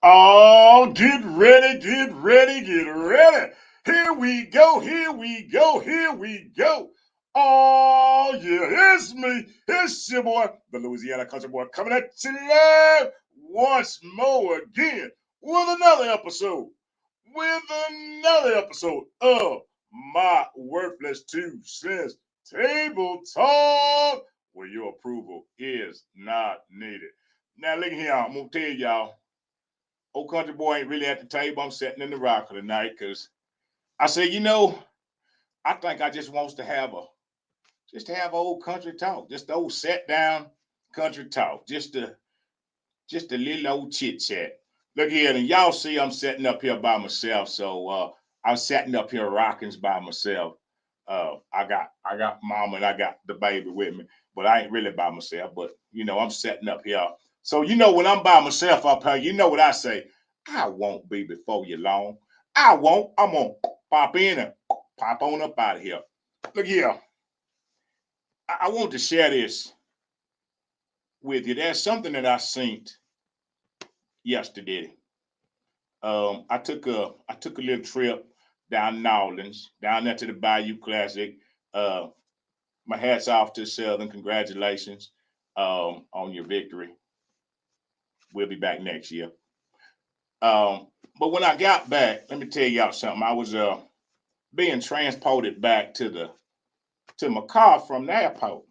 Oh, get ready, get ready, get ready. Here we go, here we go, here we go. Oh, yeah, it's me. It's your boy, the Louisiana Country Boy, coming at you live once more again with another episode, with another episode of my Worthless Two Cents Table Talk, where your approval is not needed. Now, look here, I'm going to tell y'all. Old country boy ain't really at the table. I'm sitting in the rocker tonight because I said, I think I just wants to have old country talk, just the old set down country talk, just a little old chit chat. Look here, and y'all see I'm sitting up here by myself, so I'm sitting up here rocking by myself. I got mama and I got the baby with me, but I ain't really by myself. But I'm setting up here. So when I'm by myself up here, you know what I say? I won't be before you long. I won't. I'm gonna pop in and pop on up out of here. Look here. I want to share this with you. There's something that I seen yesterday. I took a little trip down New Orleans, down there to the Bayou Classic. Uh, my hats off to Southern. Congratulations on your victory. We'll be back next year. But when I got back, let me tell y'all something. I was being transported back to my car from the airport,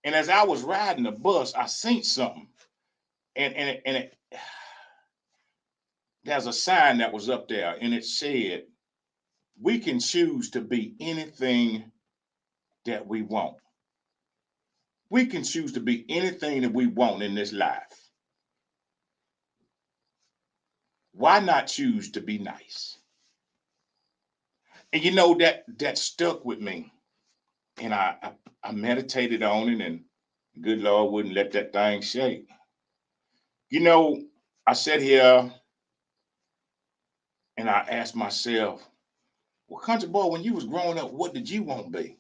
and as I was riding the bus, I seen something, and there's a sign that was up there, and it said, "We can choose to be anything that we want. We can choose to be anything that we want in this life. Why not choose to be nice?" And that stuck with me, and I meditated on it, and good Lord wouldn't let that thing shake. You know, I sat here and I asked myself, "Well, country boy, when you was growing up, what did you want to be?"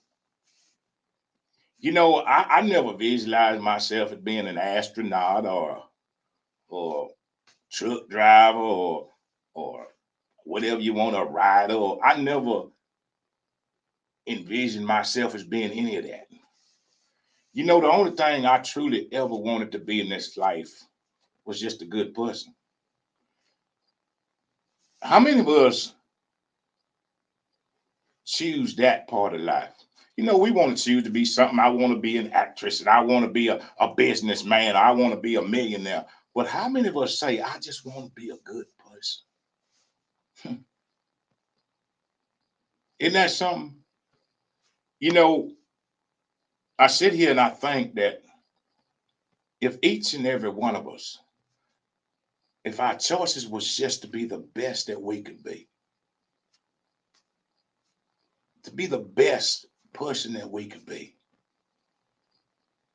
I never visualized myself as being an astronaut or truck driver or whatever you want, a rider. Or I never envisioned myself as being any of that. The only thing I truly ever wanted to be in this life was just a good person. How many of us choose that part of life? We want to choose to be something. I want to be an actress and I want to be a businessman. I want to be a millionaire. But how many of us say, I just want to be a good person? Isn't that something? You know, I sit here and I think that if each and every one of us, if our choices was just to be the best that we could be, to be the best person that we could be,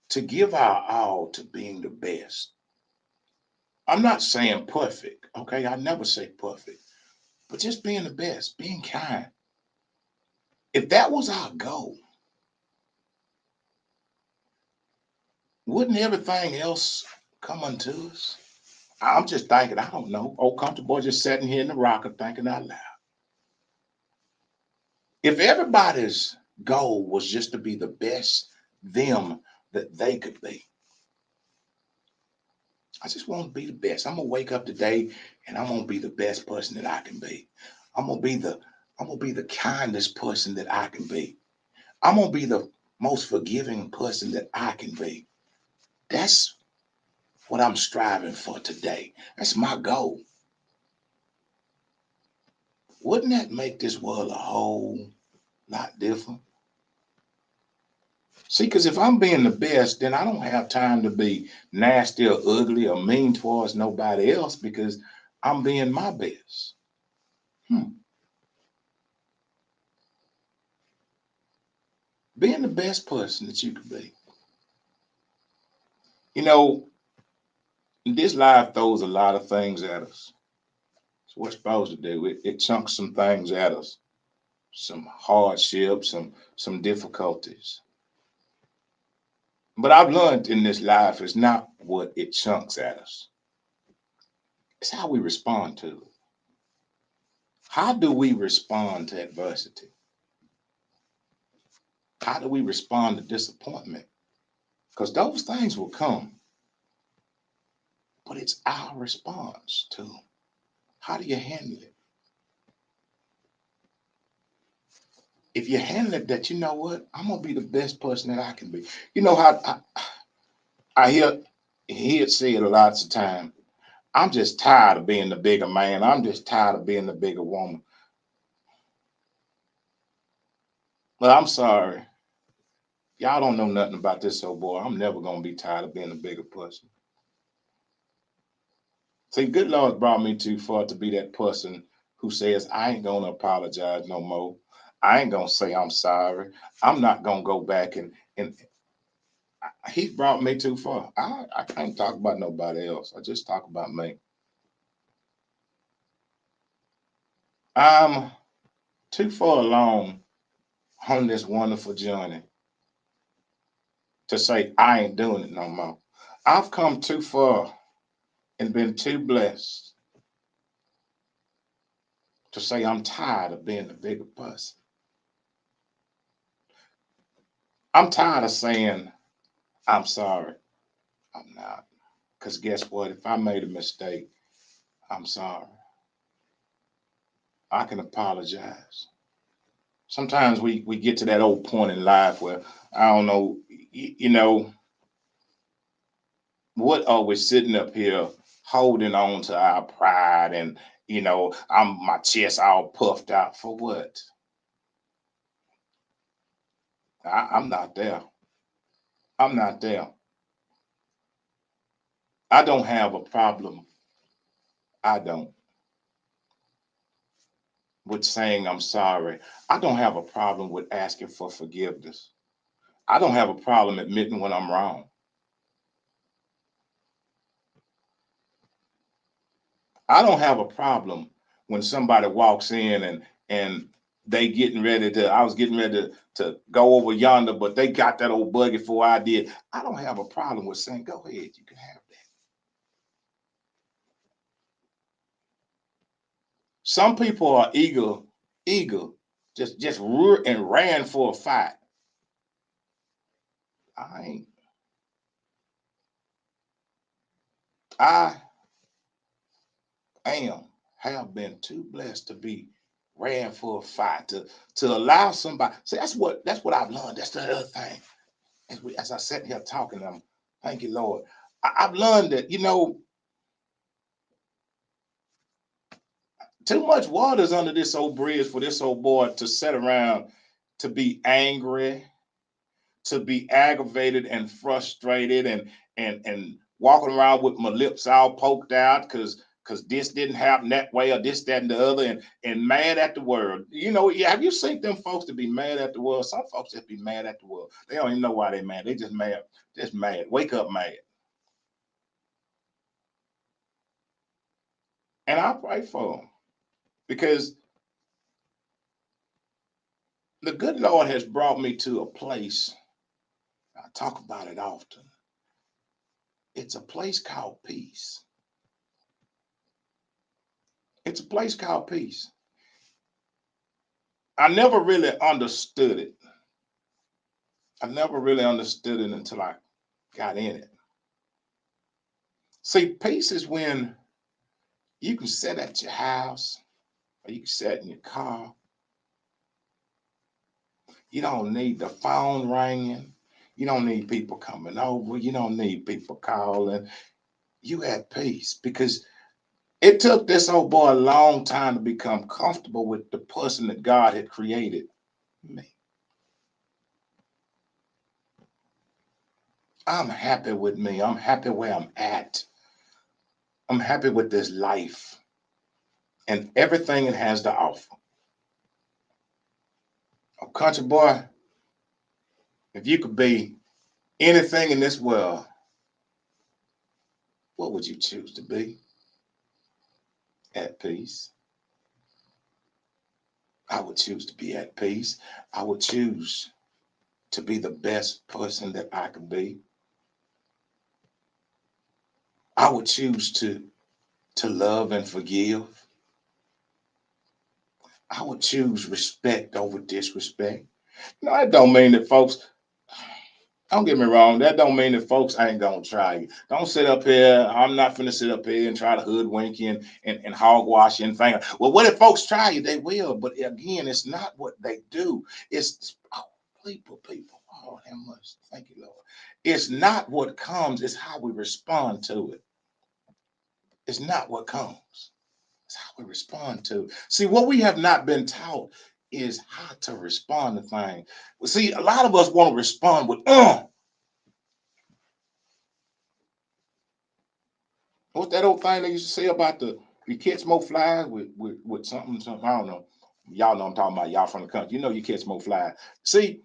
to give our all to being the best. I'm not saying perfect, okay? I never say perfect, but just being the best, being kind. If that was our goal, wouldn't everything else come unto us? I'm just thinking, I don't know. Old comfortable boy just sitting here in the rocker thinking out loud. If everybody's goal was just to be the best them that they could be, I just want to be the best. I'm gonna wake up today and I'm gonna be the best person that I can be. I'm gonna be the I'm gonna be the kindest person that I can be. I'm gonna be the most forgiving person that I can be. That's what I'm striving for today. That's my goal. Wouldn't that make this world a whole lot different? See, because if I'm being the best, then I don't have time to be nasty or ugly or mean towards nobody else because I'm being my best. Hmm. Being the best person that you could be. You know, this life throws a lot of things at us. So what's supposed to do? It chunks some things at us, some hardships, some difficulties. But I've learned in this life is not what it chunks at us. It's how we respond to it. How do we respond to adversity? How do we respond to disappointment? Because those things will come, but it's our response to them. How do you handle it? If you handle it that, you know what, I'm gonna be the best person that I can be. You know how I hear it said lots of times. I'm just tired of being the bigger man. I'm just tired of being the bigger woman. But I'm sorry. Y'all don't know nothing about this old boy. I'm never gonna be tired of being a bigger person. See, good Lord brought me too far to be that person who says, I ain't gonna apologize no more. I ain't gonna say I'm sorry. I'm not gonna go back and he brought me too far. I can't talk about nobody else. I just talk about me. I'm too far along on this wonderful journey to say I ain't doing it no more. I've come too far and been too blessed to say I'm tired of being the bigger person. I'm tired of saying I'm sorry. I'm not. Because guess what? If I made a mistake, I'm sorry. I can apologize. Sometimes we get to that old point in life where I don't know, you know, what are we sitting up here holding on to our pride and I'm my chest all puffed out for what? I'm not there. I'm not there. I don't have a problem. I don't with saying I'm sorry. I don't have a problem with asking for forgiveness. I don't have a problem admitting when I'm wrong. I don't have a problem when somebody walks in and they getting ready to, I was getting ready to go over yonder, but they got that old buggy before I did. I don't have a problem with saying, go ahead, you can have that. Some people are eager, just and ran for a fight. I ain't. I have been too blessed to be ran for a fight to allow somebody. See, that's what I've learned. That's the other thing. As I sat here talking, thank you, Lord. I've learned that too much water's under this old bridge for this old boy to sit around to be angry, to be aggravated and frustrated and walking around with my lips all poked out because this didn't happen that way or this, that, and the other, and mad at the world. Have you seen them folks to be mad at the world? Some folks just be mad at the world. They don't even know why they're mad. They just mad, just mad. Wake up mad. And I pray for them because the good Lord has brought me to a place. I talk about it often. It's a place called peace. It's a place called peace. I never really understood it. I never really understood it until I got in it. See, peace is when you can sit at your house or you can sit in your car. You don't need the phone ringing. You don't need people coming over. You don't need people calling. You at peace because it took this old boy a long time to become comfortable with the person that God had created me. I'm happy with me. I'm happy where I'm at. I'm happy with this life and everything it has to offer. A country boy, if you could be anything in this world, what would you choose to be? At peace. I would choose to be at peace. I would choose to be the best person that I could be. I would choose to to love and forgive, I would choose respect over disrespect. No, that don't mean that folks, don't get me wrong, that don't mean that folks ain't gonna try you. Don't sit up here. I'm not finna sit up here and try to hoodwink you and hogwash you and think, well, what if folks try you? They will. But again, it's not what they do. It's oh, people. Oh, how much? Thank you, Lord. It's not what comes, it's how we respond to it. It's not what comes. It's how we respond to. See, what we have not been taught is how to respond to things. Well, see, a lot of us want to respond with What's that old thing they used to say about you catch more flies with something, I don't know. Y'all know I'm talking about, y'all from the country. You know you catch more flies. See,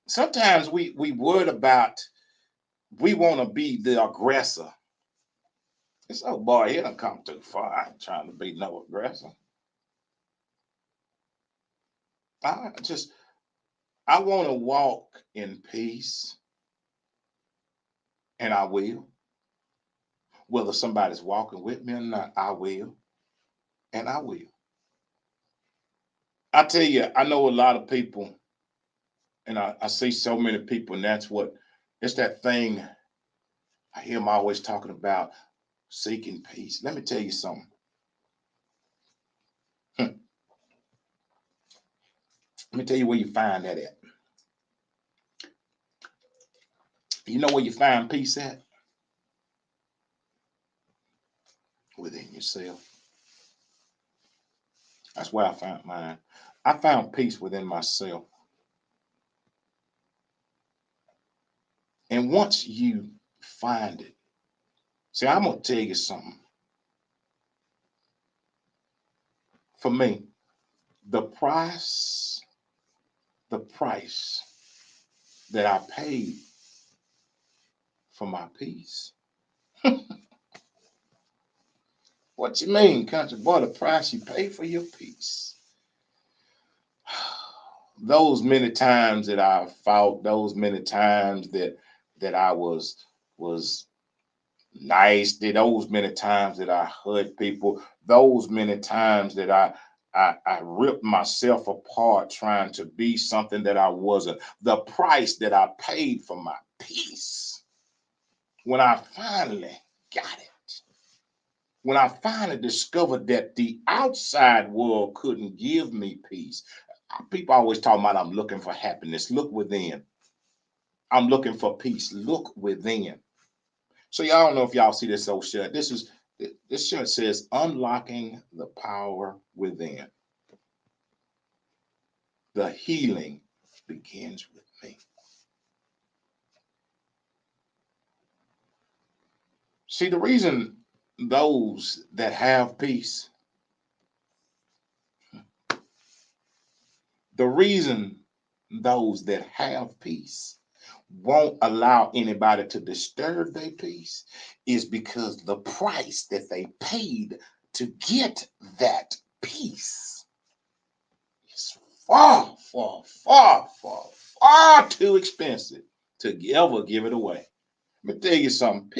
sometimes we worried about, we want to be the aggressor. It's oh boy, he done come too far. I ain't trying to be no aggressor. I just I want to walk in peace, and I will. Whether somebody's walking with me or not, I will, and I will. I tell you, I know a lot of people, and I see so many people, and that's what it's that thing I hear them always talking about, seeking peace. Let me tell you something. Let me tell you where you find that at. You know where you find peace at? Within yourself. That's where I found mine. I found peace within myself. And once you find it, see, I'm gonna tell you something. For me, the price, the price that I paid for my peace. What you mean, country boy? The price you pay for your peace. Those many times that I fought, those many times that I was nice, those many times that I hurt people, those many times that I ripped myself apart trying to be something that I wasn't. The price that I paid for my peace. When I finally got it, when I finally discovered that the outside world couldn't give me peace. People always talk about I'm looking for happiness. Look within. I'm looking for peace. Look within. So y'all don't know if y'all see this old shirt. This shirt says unlocking the power within. The healing begins with me. See, the reason those that have peace, the reason those that have peace won't allow anybody to disturb their peace is because the price that they paid to get that peace is far too expensive to ever give it away. Let me tell you something.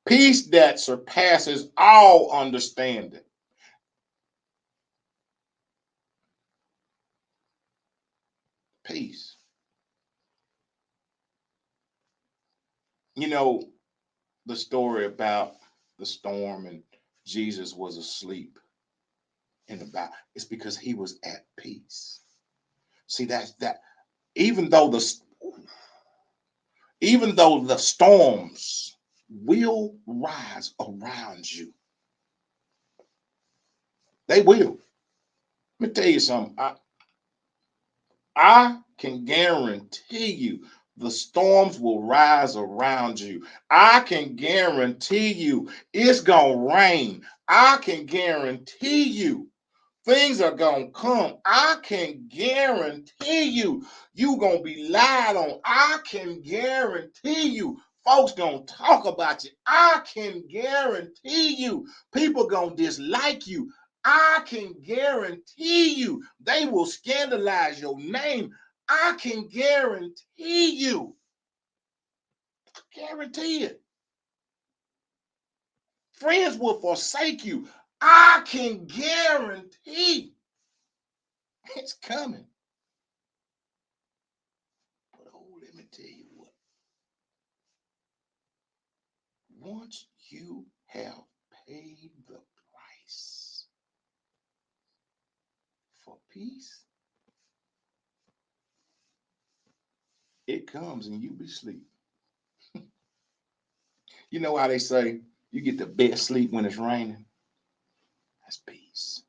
Peace that surpasses all understanding. Peace. You know the story about the storm and Jesus was asleep in the bow. It's because he was at peace. See, that's that. Even though the even though the storms will rise around you, they will. Let me tell you something. I can guarantee you the storms will rise around you. I can guarantee you it's going to rain. I can guarantee you things are going to come. I can guarantee you going to be lied on. I can guarantee you folks going to talk about you. I can guarantee you people going to dislike you. I can guarantee you they will scandalize your name. I can guarantee you. Guarantee it. friends will forsake you. I can guarantee it's coming. But oh, let me tell you what. Once you have paid the price for peace, it comes and you be asleep. You know how they say you get the best sleep when it's raining? That's peace.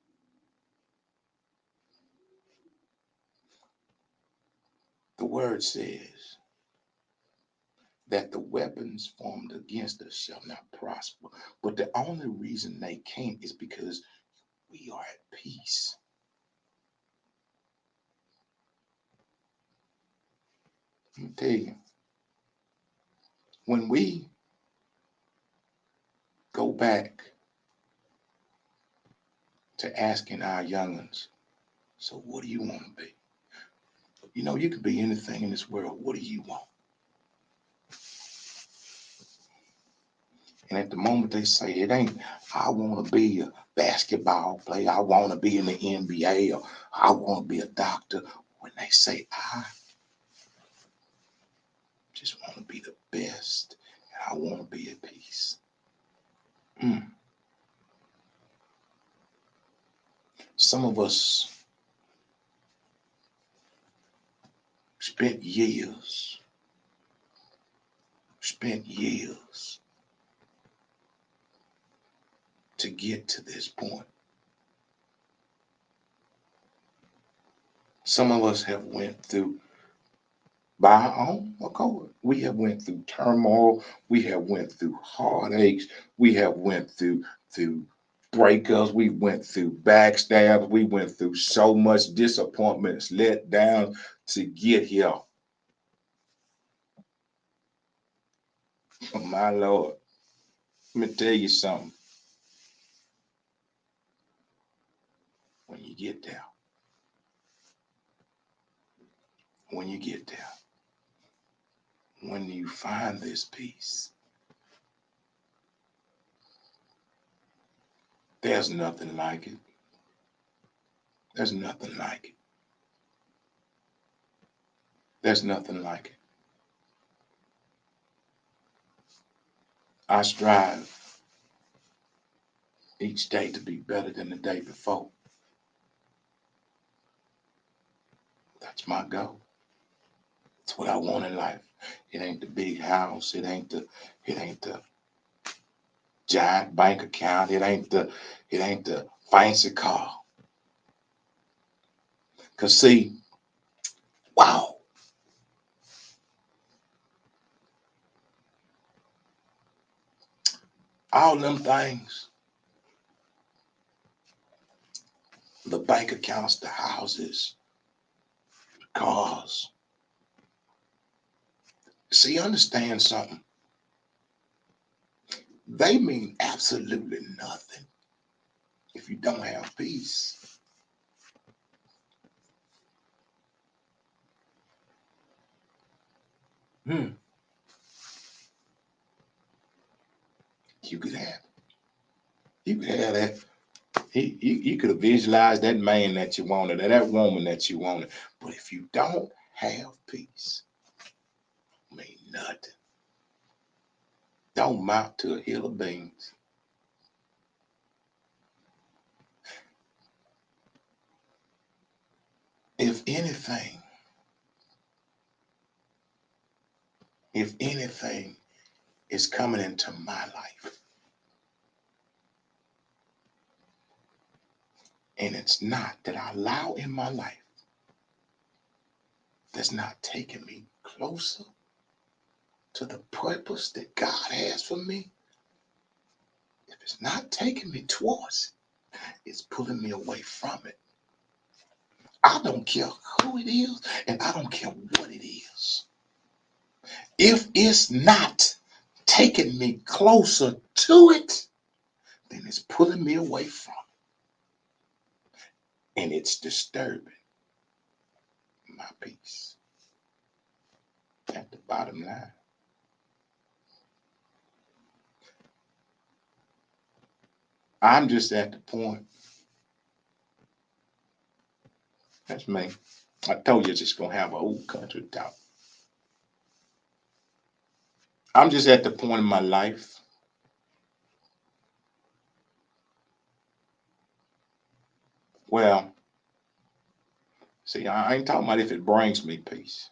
The word says that the weapons formed against us shall not prosper. But the only reason they can't is because we are at peace. Let me tell you, when we go back to asking our young'uns, so what do you want to be? You know, you could be anything in this world. What do you want? And at the moment they say it ain't, I want to be a basketball player, I want to be in the NBA, or I want to be a doctor. When they say I just want to be the best and I want to be at peace. Some of us spent years to get to this point. Some of us have went through by our own accord. We have went through turmoil. We have went through heartaches. We have went through breakups. We went through backstabs. We went through so much disappointments, let down to get here. My Lord, let me tell you something. When you get there, when you get there, when you find this peace, there's nothing like it. There's nothing like it. There's nothing like it. I strive each day to be better than the day before. That's my goal. It's what I want in life. It ain't the big house. It ain't the giant bank account. It ain't the fancy car. Cause see, wow, all them things, the bank accounts, the houses, the cars. See, understand something. They mean absolutely nothing if you don't have peace. Hmm. You could have. You could have that. You could have visualized that man that you wanted, or that woman that you wanted. But if you don't have peace, it mean nothing. Don't mount to a hill of beans. If anything, if anything is coming into my life, and it's not that I allow in my life, that's not taking me closer to the purpose that God has for me, if it's not taking me towards it, it's pulling me away from it. I don't care who it is, and I don't care what it is. If it's not taking me closer to it, then it's pulling me away from it. And it's disturbing my peace. At the bottom line. I'm just at the point. That's me. I told you it's just gonna have an old country talk. I'm just at the point in my life. Well, see, I ain't talking about if it brings me peace.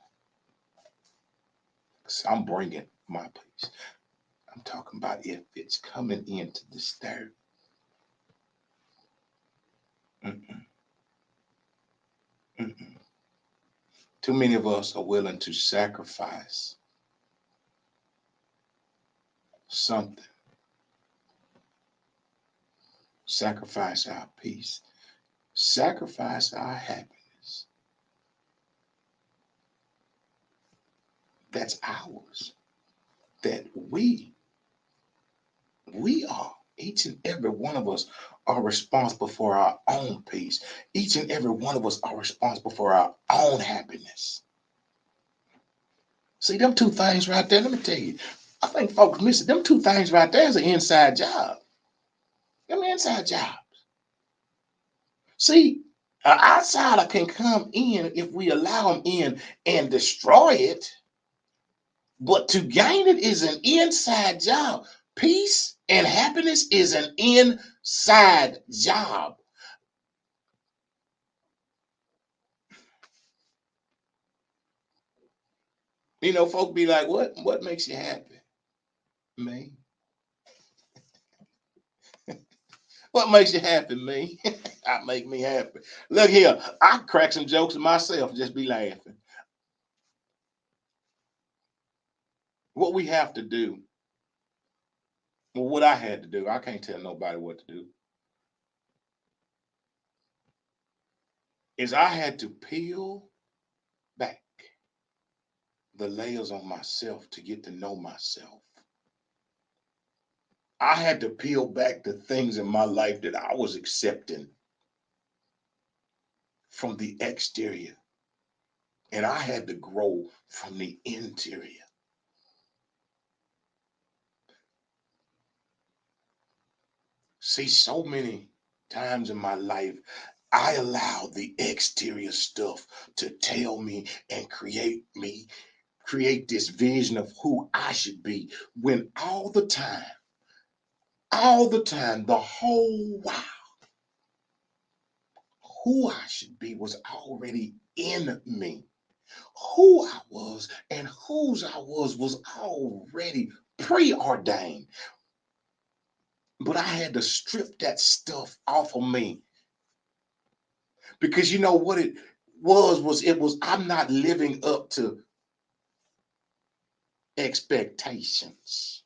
'Cause I'm bringing my peace. I'm talking about if it's coming in to disturb. Mm-mm, mm-mm. Too many of us are willing to sacrifice something, sacrifice our peace, sacrifice our happiness. That's ours. That we are. Each and every one of us are responsible for our own peace. Each and every one of us are responsible for our own happiness. See, them two things right there, let me tell you. I think folks miss it. Them two things right there is an inside job. Them inside jobs. See, an outsider can come in if we allow him in and destroy it. But to gain it is an inside job. Peace and happiness is an inside job. You know, folk be like, what makes you happy? Me. What makes you happy? Me. I make me happy. Look here, I crack some jokes myself, just be laughing. What we have to do, well, what I had to do, I can't tell nobody what to do, is I had to peel back the layers on myself to get to know myself. I had to peel back the things in my life that I was accepting from the exterior, and I had to grow from the interior. See, so many times in my life, I allowed the exterior stuff to tell me and create this vision of who I should be, when all the time, the whole while, who I should be was already in me. Who I was and whose I was already preordained. But I had to strip that stuff off of me, because you know what it was I'm not living up to expectations.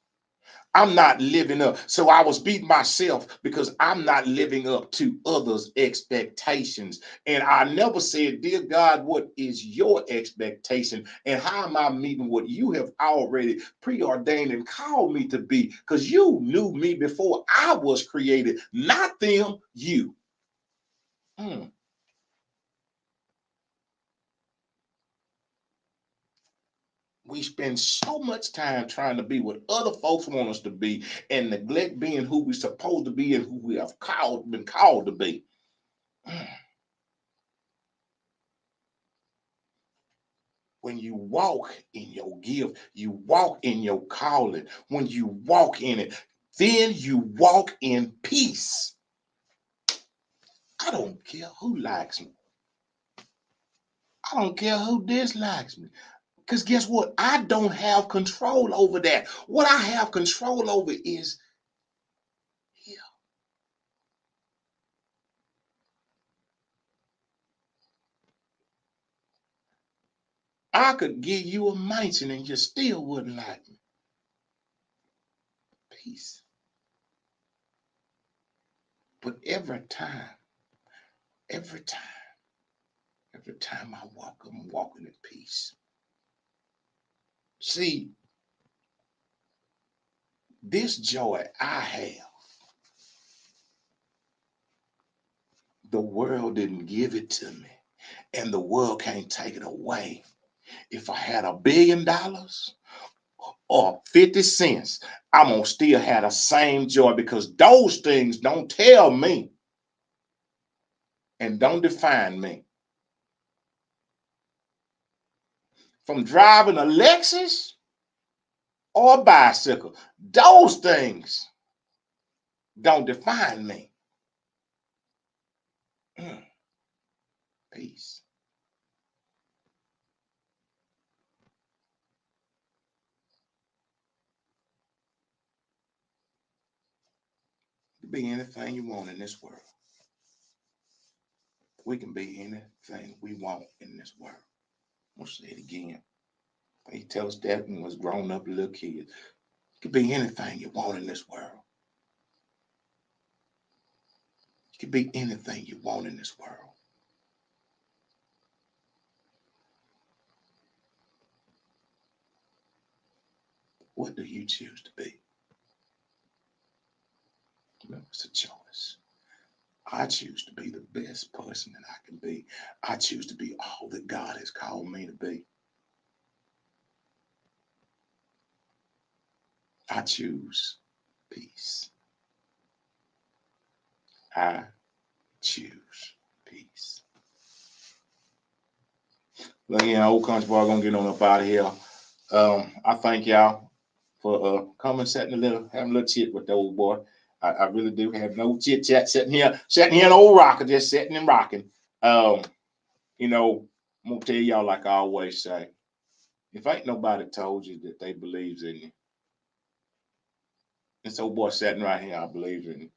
I'm not living up. So I was beating myself because I'm not living up to others' expectations. And I never said, dear God, what is your expectation? And how am I meeting what you have already preordained and called me to be? Because you knew me before I was created, not them, you. Mm. We spend so much time trying to be what other folks want us to be and neglect being who we're supposed to be and who we have been called to be. When you walk in your gift, you walk in your calling. When you walk in it, then you walk in peace. I don't care who likes me. I don't care who dislikes me. Because guess what? I don't have control over that. What I have control over is here. I could give you a mansion and you still wouldn't like me. Peace. But every time, every time I walk, I'm walking in peace. See, this joy I have, the world didn't give it to me, and the world can't take it away. If I had $1 billion, or 50 cents, I'm going to still have the same joy because those things don't tell me and don't define me. From driving a Lexus or a bicycle, those things don't define me. Peace. You can be anything you want in this world. We can be anything we want in this world. I'm going to say it again. He tells us that when we was grown up little kids. You can be anything you want in this world. You can be anything you want in this world. What do you choose to be? It's a choice. I choose to be the best person that I can be. I choose to be all that God has called me to be. I choose peace. I choose peace. Look, old country boy gonna get on up out of here. I thank y'all for coming, having a little chit with the old boy. I really do have no chit chat sitting here in old rocker, just sitting and rocking. I'm gonna tell y'all like I always say, if ain't nobody told you that they believes in you, this old boy sitting right here, I believe in you.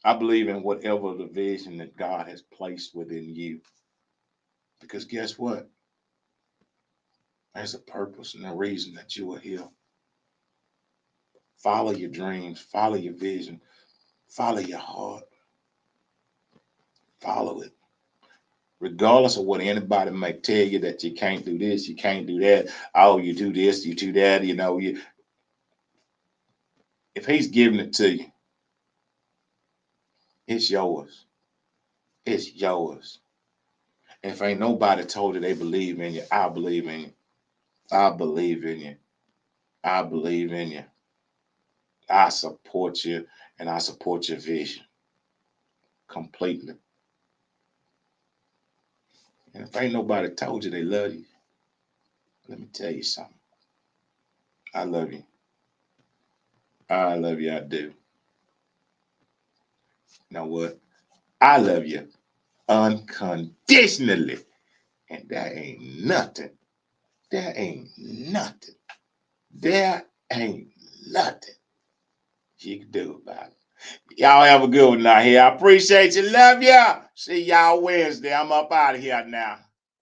I believe in whatever the vision that God has placed within you. Because guess what? There's a purpose and a reason that you are here. Follow your dreams, follow your vision, follow your heart. Follow it. Regardless of what anybody may tell you that you can't do this, you can't do that. Oh, you do this, you do that. If he's giving it to you, it's yours. It's yours. And if ain't nobody told you they believe in you, I believe in you. I believe in you. I believe in you. I support you and I support your vision completely. And if ain't nobody told you they love you, let me tell you something. I love you. I love you. I do. You know what? I love you unconditionally. And there ain't nothing. There ain't nothing. There ain't nothing you can do about it. Y'all have a good one out here. I appreciate you. Love ya. See y'all Wednesday. I'm up out of here now.